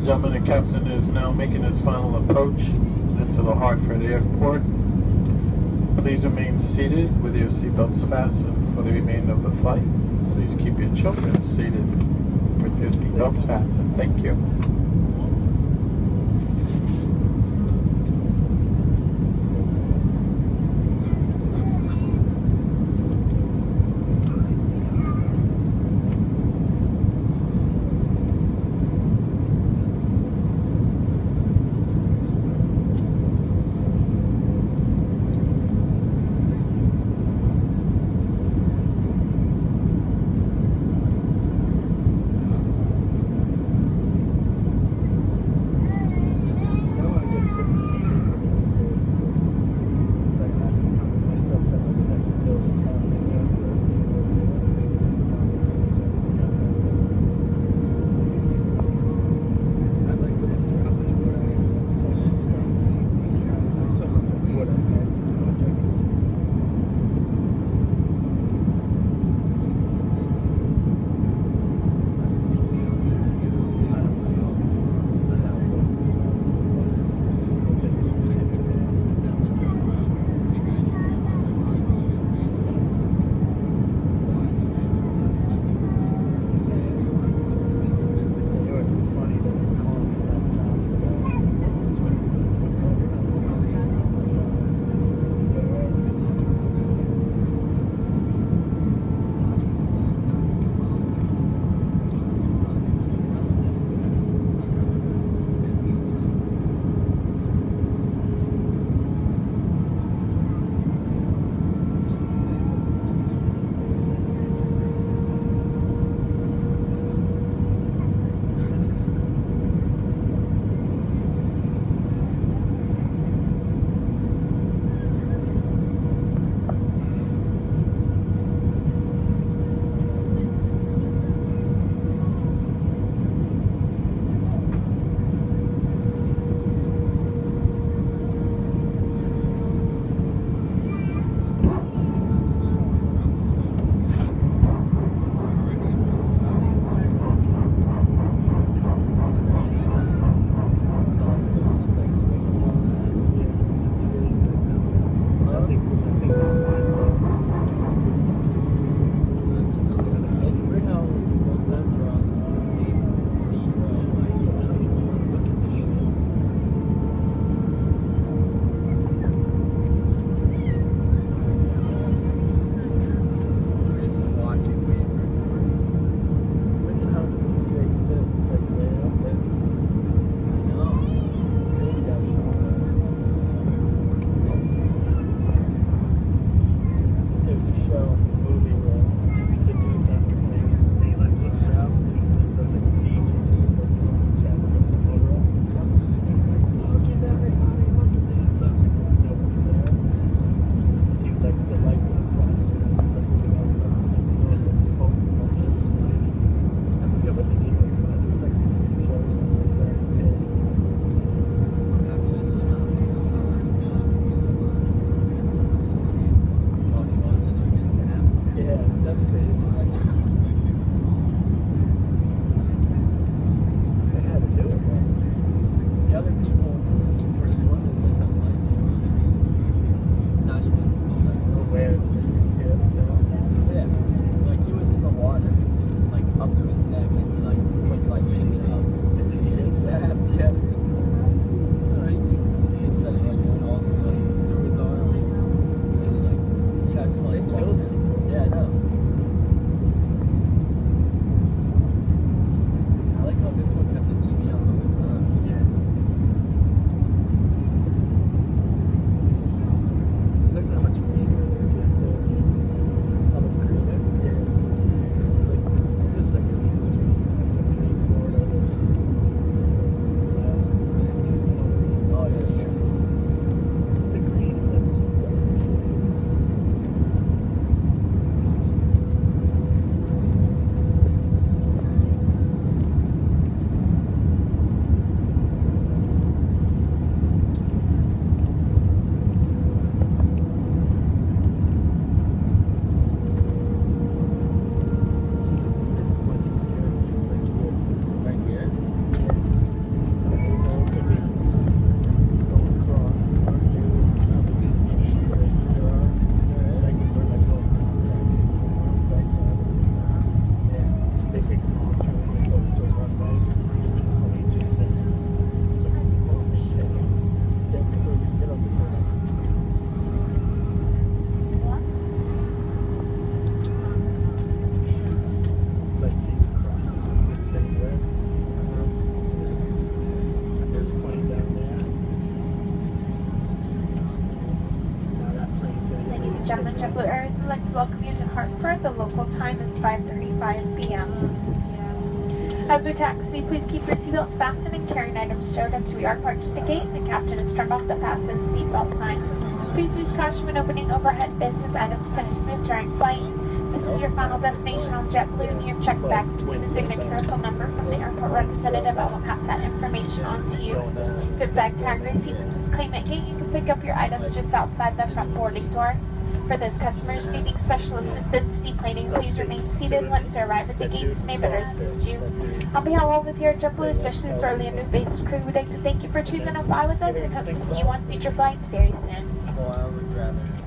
Gentlemen, the captain is now making his final approach into the Hartford airport. Please remain seated with your seatbelts fastened for the remainder of the flight. Please keep your children seated with your seatbelts fastened. Thank you. 5 p.m. As we taxi, please keep your seatbelts fastened and carrying items stowed until we are parked at the gate and the captain has turned off the fasten seatbelt sign. Please use caution when opening overhead bins as items tend to move during flight. This is your final destination on JetBlue and your check bag contains a signature phone number from the airport representative. I will pass that information on to you. If bag tag receipt and claimant gate, you can pick up your items just outside the front boarding door. For those customers needing special assistance deplaning, please remain seated. Once you arrive at the gates, may better assist you. On behalf of all of us here at JetBlue, especially the Orlando-based crew, we'd like to thank you for choosing to fly with us and hope to see you on future flights very soon. Well, I would rather